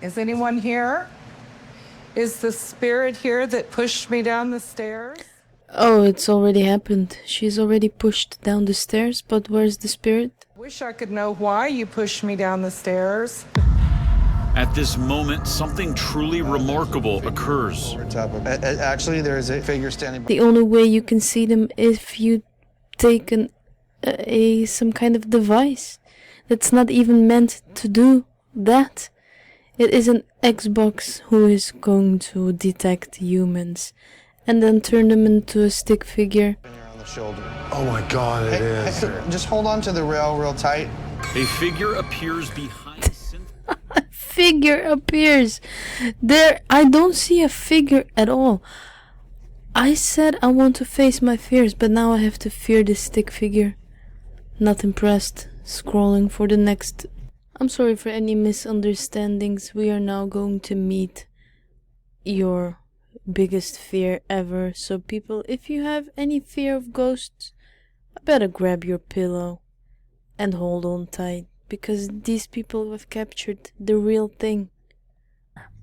Is anyone here? Is the spirit here that pushed me down the stairs? Oh, it's already happened. She's already pushed down the stairs, but where's the spirit? Wish I could know why you pushed me down the stairs. At this moment, something truly remarkable occurs. Actually, there is a figure standing. The only way you can see them if you take some kind of device that's not even meant to do that. It is an Xbox who is going to detect humans and then turn them into a stick figure. On the shoulder. Oh my God, it is. Hey, just hold on to the rail real tight. A figure appears behind Figure appears there. I don't see a figure at all. I said I want to face my fears, but now I have to fear this stick figure. Not impressed. Scrolling for the next. I'm sorry for any misunderstandings. We are now going to meet your biggest fear ever. So people, if you have any fear of ghosts, I better grab your pillow and hold on tight, because these people have captured the real thing.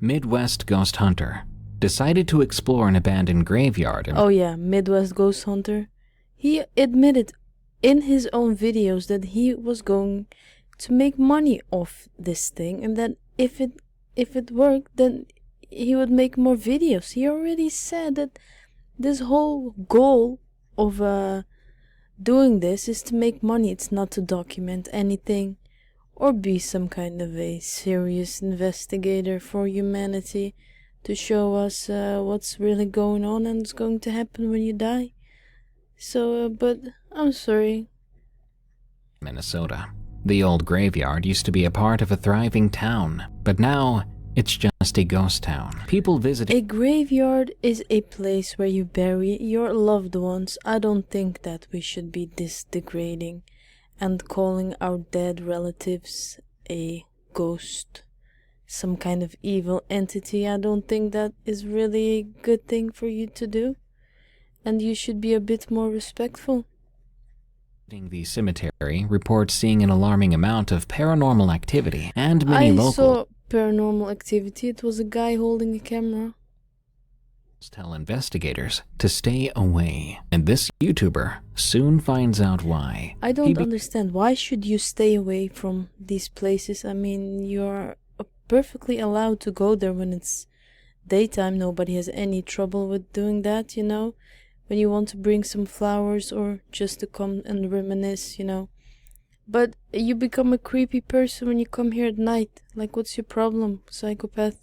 Midwest Ghost Hunter decided to explore an abandoned graveyard. Oh yeah, Midwest Ghost Hunter. He admitted in his own videos that he was going to make money off this thing, and that if it worked, then he would make more videos. He already said that this whole goal of doing this is to make money. It's not to document anything or be some kind of a serious investigator for humanity to show us what's really going on and what's going to happen when you die. So, but I'm sorry. Minnesota. The old graveyard used to be a part of a thriving town, but now it's just a ghost town. People visit. A graveyard is a place where you bury your loved ones. I don't think that we should be this degrading and calling our dead relatives a ghost, some kind of evil entity. I don't think that is really a good thing for you to do, and you should be a bit more respectful. The cemetery reports seeing an alarming amount of paranormal activity, and many I saw locals paranormal activity. It was a guy holding a camera. tell investigators to stay away, and this YouTuber soon finds out why. I don't understand. Why should you stay away from these places? I mean, you're perfectly allowed to go there when it's daytime. Nobody has any trouble with doing that, you know? When you want to bring some flowers or just to come and reminisce, you know? But you become a creepy person when you come here at night. Like, what's your problem, psychopath?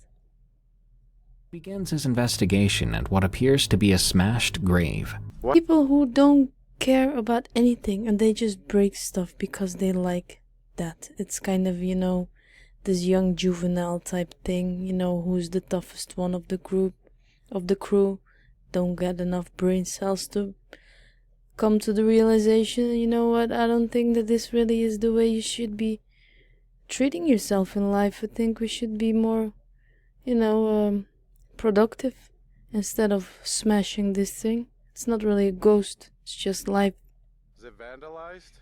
Begins his investigation at what appears to be a smashed grave. People who don't care about anything and they just break stuff because they like that. It's kind of, you know, this young juvenile type thing, you know, who's the toughest one of the group, of the crew, don't get enough brain cells to come to the realization, you know what, I don't think that this really is the way you should be treating yourself in life. I think we should be more, you know, productive instead of smashing this thing. It's not really a ghost, it's just life. Is it vandalized?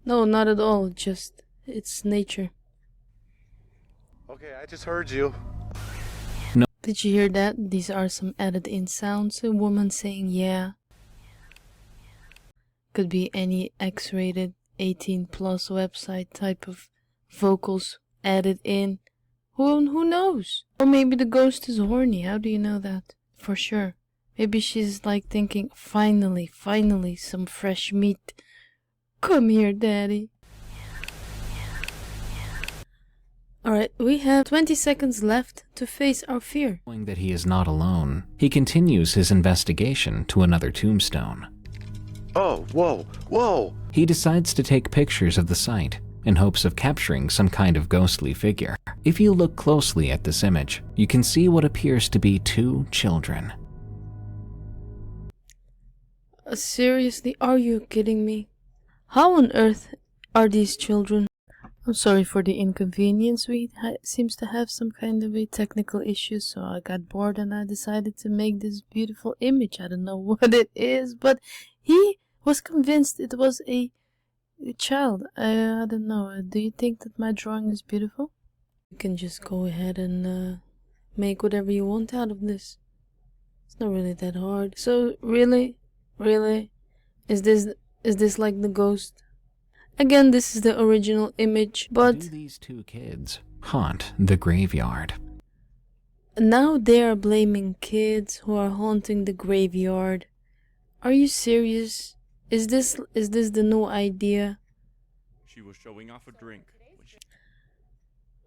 No, not at all, just it's nature. Okay, I just heard you. Did you hear that? These are some added in sounds. A woman saying yeah. Could be any X-rated 18 plus website type of vocals added in. Who knows? Or maybe the ghost is horny. How do you know that? For sure. Maybe she's like thinking, finally, some fresh meat. Come here, daddy. Alright, we have 20 seconds left to face our fear. Knowing that he is not alone, he continues his investigation to another tombstone. Oh, whoa. He decides to take pictures of the site in hopes of capturing some kind of ghostly figure. If you look closely at this image, you can see what appears to be two children. Seriously, are you kidding me? How on earth are these children? I'm sorry for the inconvenience. We seems to have some kind of a technical issue, so I got bored and I decided to make this beautiful image. I don't know what it is, but he was convinced it was a child. I don't know. Do you think that my drawing is beautiful? You can just go ahead and make whatever you want out of this. It's not really that hard. So really, is this like the ghost? Again, this is the original image, but Do these two kids haunt the graveyard? now they are blaming kids who are haunting the graveyard. Are you serious? Is this the new idea? She was showing off a drink.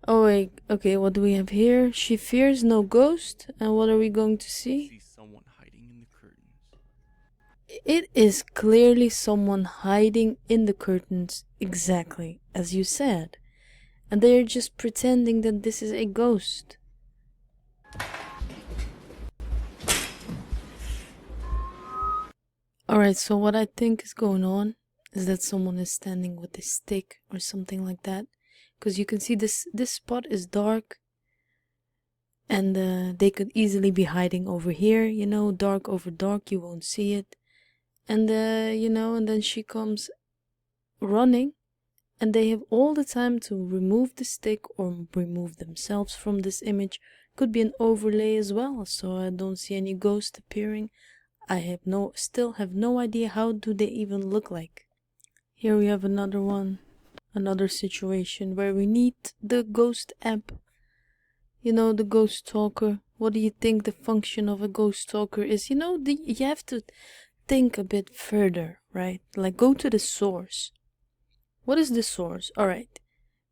Oh wait, okay, what do we have here? She fears no ghost, and what are we going to see? See someone hiding in the curtains. It is clearly someone hiding in the curtains, exactly as you said. And they are just pretending that this is a ghost. Alright, so what I think is going on is that someone is standing with a stick or something like that. Because you can see this spot is dark. And they could easily be hiding over here, you know, dark over dark, you won't see it. And you know, and then she comes running, and they have all the time to remove the stick or remove themselves from this image. Could be an overlay as well, so I don't see any ghost appearing. I still have no idea how do they even look like. Here we have another one, another situation where we need the ghost app. You know, the ghost talker. What do you think the function of a ghost talker is? You know, you have to think a bit further, right? Like, go to the source. What is the source? Alright.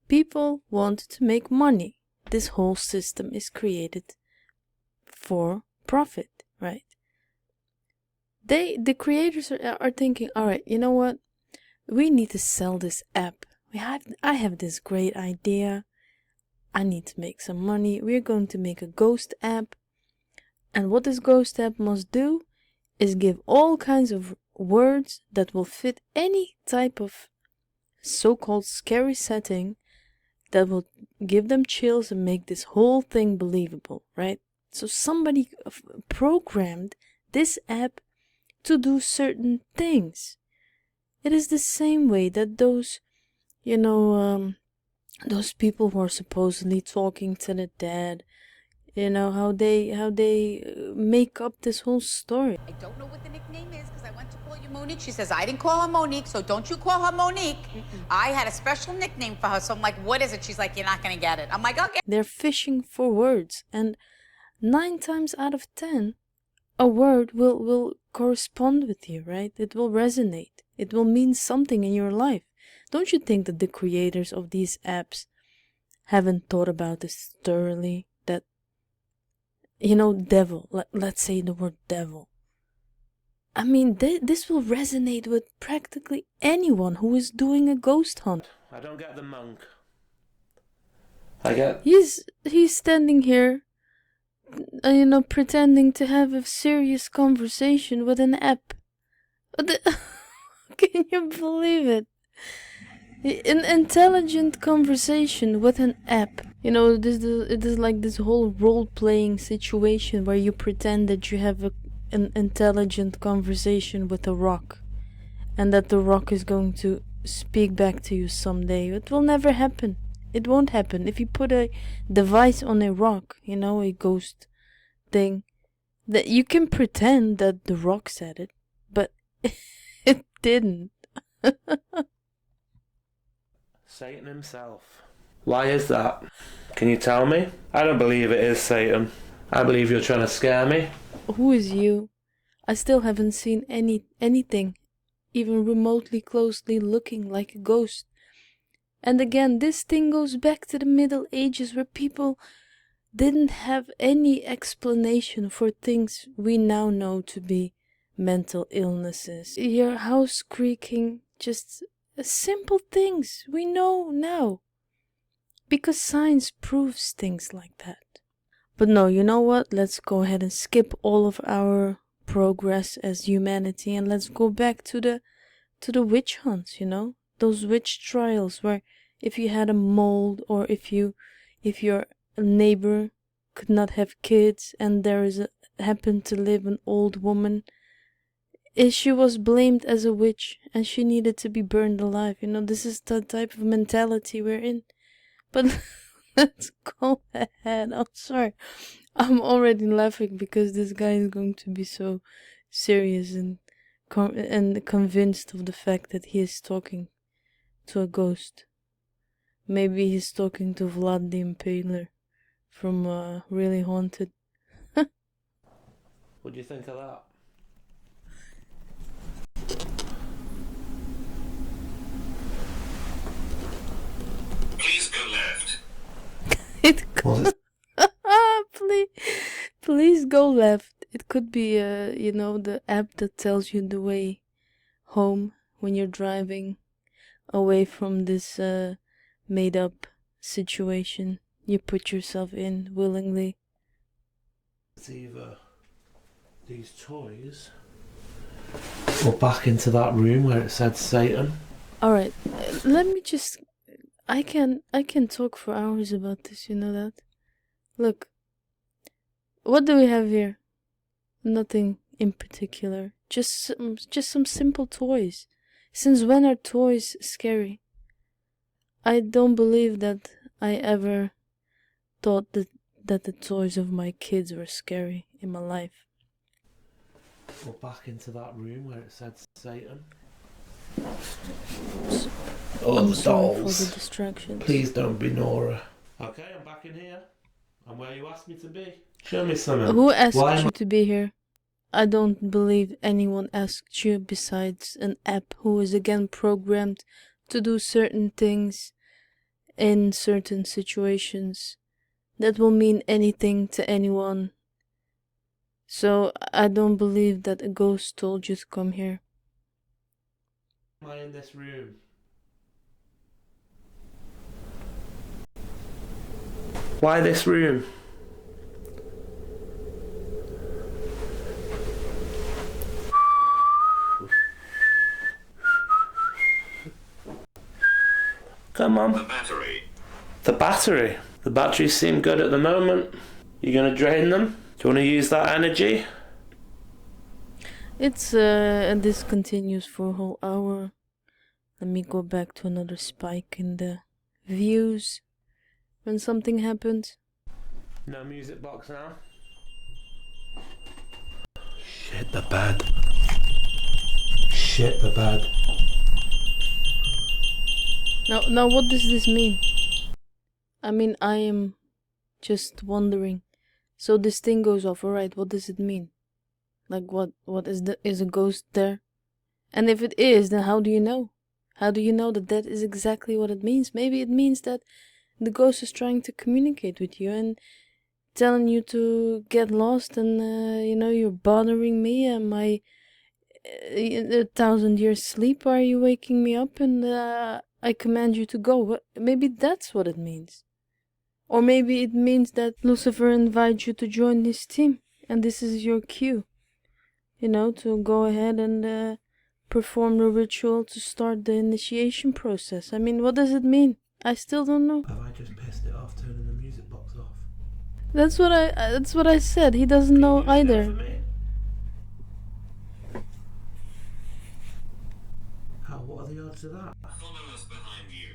People want to make money. This whole system is created for profit, right? The creators are thinking, alright, you know what? We need to sell this app. I have this great idea. I need to make some money. We're going to make a ghost app. And what this ghost app must do is give all kinds of words that will fit any type of so-called scary setting that will give them chills and make this whole thing believable, right? So somebody programmed this app to do certain things. It is the same way that those, you know, those people who are supposedly talking to the dead, you know, how they make up this whole story. I don't know what the nickname is because I went to call you Monique. She says, I didn't call her Monique, so don't you call her Monique. I had a special nickname for her, so I'm like, what is it? She's like, you're not going to get it. I'm like, okay. They're fishing for words, and 9 times out of 10, a word will correspond with you, right? It will resonate. It will mean something in your life. Don't you think that the creators of these apps haven't thought about this thoroughly? That, you know, devil, let's say the word devil. I mean, this will resonate with practically anyone who is doing a ghost hunt. I don't get the monk. I get... He's standing here, you know, pretending to have a serious conversation with an app. Can you believe it? An intelligent conversation with an app. You know, it is like this whole role-playing situation where you pretend that you have an intelligent conversation with a rock, and that the rock is going to speak back to you someday. It will never happen. It won't happen. If you put a device on a rock, you know, a ghost thing, that you can pretend that the rock said it, but it didn't. Satan himself. Why is that? Can you tell me? I don't believe it is Satan. I believe you're trying to scare me. Who is you? I still haven't seen anything even remotely closely looking like a ghost. And again, this thing goes back to the Middle Ages, where people didn't have any explanation for things we now know to be mental illnesses. Your house creaking, just simple things we know now, because science proves things like that. But no, you know what? Let's go ahead and skip all of our progress as humanity, and let's go back to the witch hunts, you know? Those witch trials where if you had a mold, or if your neighbor could not have kids and happened to live an old woman, she was blamed as a witch and she needed to be burned alive. You know, this is the type of mentality we're in. But Let's go ahead. I'm sorry. I'm already laughing because this guy is going to be so serious and convinced of the fact that he is talking to a ghost. Maybe he's talking to Vlad the Impaler from Really Haunted. What do you think of that? Please go left. It could. Please go left. It could be, the app that tells you the way home when you're driving away from this made-up situation you put yourself in willingly. It's either these toys or back into that room where it said Satan. Alright, let me just... I can talk for hours about this, you know that? Look, what do we have here? Nothing in particular. Just some simple toys. Since when are toys scary? I don't believe that I ever thought that the toys of my kids were scary in my life. Or back into that room where it said Satan. I'm sorry for the distractions. Please don't be Nora. Okay, I'm back in here. I'm where you asked me to be. Show me something. Who asked you to be here? I don't believe anyone asked you besides an app who is again programmed to do certain things in certain situations that will mean anything to anyone. So I don't believe that a ghost told you to come here. Am I in this room? Why this room? Come on. The battery. The battery? The batteries seem good at the moment. You gonna drain them? Do you wanna use that energy? It's and this continues for a whole hour. Let me go back to another spike in the views when something happens. No music box now. Shit the bed. Shit the bed. Now what does this mean? I mean, I am just wondering. So this thing goes off, alright, what does it mean? Like what is a ghost there? And if it is, then how do you know? How do you know that that is exactly what it means? Maybe it means that the ghost is trying to communicate with you and telling you to get lost and, you're bothering me and my 1,000 years sleep. Are you waking me up and I command you to go? Maybe that's what it means. Or maybe it means that Lucifer invites you to join his team and this is your cue. To go ahead and perform the ritual to start the initiation process. I mean, what does it mean? I still don't know. Have I just pissed it off turning the music box off? That's what I said. He doesn't know either. What are the odds of that? Follow us behind you.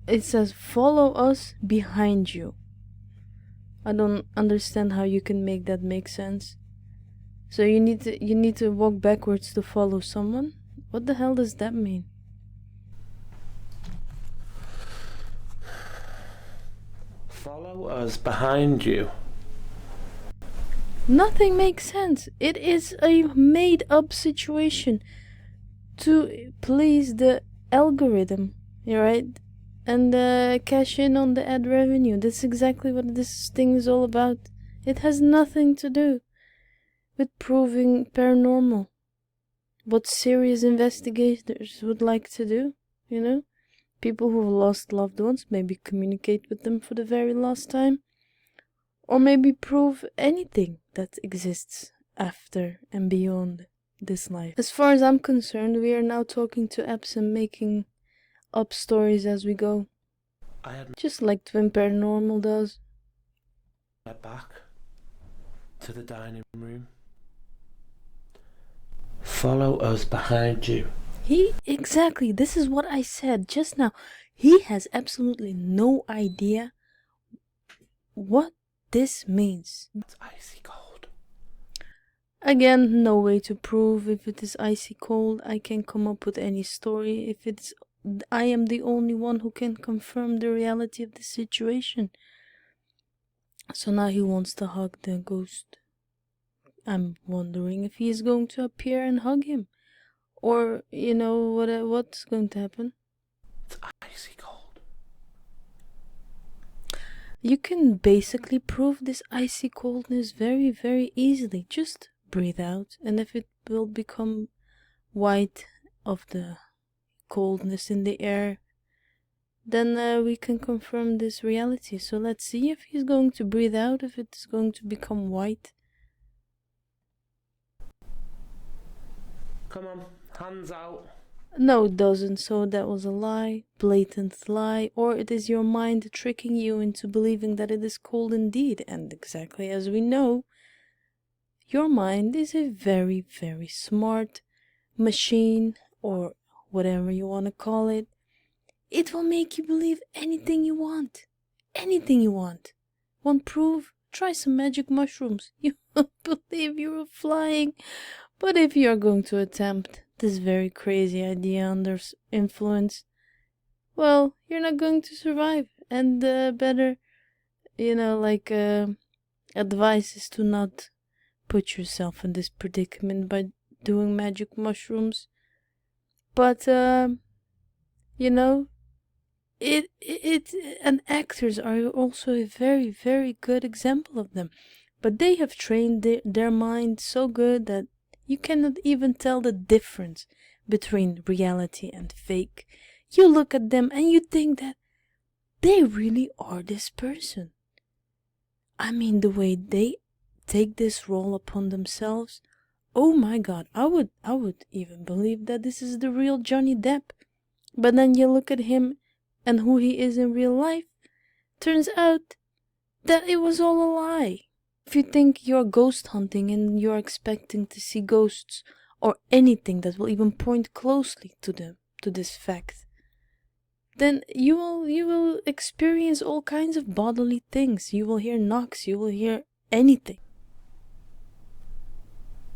It says follow us behind you. I don't understand how you can make that make sense. So you need to walk backwards to follow someone? What the hell does that mean? Follow us behind you. Nothing makes sense. It is a made up situation to please the algorithm, right? And cash in on the ad revenue. That's exactly what this thing is all about. It has nothing to do with proving paranormal. What serious investigators would like to do, People who have lost loved ones, maybe communicate with them for the very last time. Or maybe prove anything that exists after and beyond this life. As far as I'm concerned, we are now talking to apps and making up stories as we go. Just like Twin Paranormal does. Back to the dining room. Follow us behind you. Exactly, this is what I said just now. He has absolutely no idea what this means. It's icy cold. Again, no way to prove if it is icy cold. I can come up with any story. If it's, I am the only one who can confirm the reality of the situation. So now he wants to hug the ghost. I'm wondering if he is going to appear and hug him. Or, you know, what's going to happen? It's icy cold. You can basically prove this icy coldness very, very easily. Just breathe out, and if it will become white of the coldness in the air, then we can confirm this reality. So let's see if he's going to breathe out, if it's going to become white. Come on, hands out. No, it doesn't. So that was a lie, blatant lie, or it is your mind tricking you into believing that it is cold indeed. And exactly as we know, your mind is a very, very smart machine, or whatever you want to call it. It will make you believe anything you want. Anything you want. Want proof? Try some magic mushrooms. You won't believe you were flying. But if you are going to attempt this very crazy idea under influence, well, you're not going to survive. And better, advice is to not put yourself in this predicament by doing magic mushrooms. But, and actors are also a very, very good example of them. But they have trained their mind so good that you cannot even tell the difference between reality and fake. You look at them and you think that they really are this person. I mean, the way they take this role upon themselves, oh my God, I would even believe that this is the real Johnny Depp. But then you look at him and who he is in real life, turns out that it was all a lie. If you think you're ghost hunting and you're expecting to see ghosts or anything that will even point closely to this fact, then you will experience all kinds of bodily things. You will hear knocks, you will hear anything.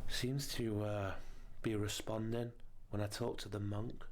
Seems to be responding when I talk to the monk.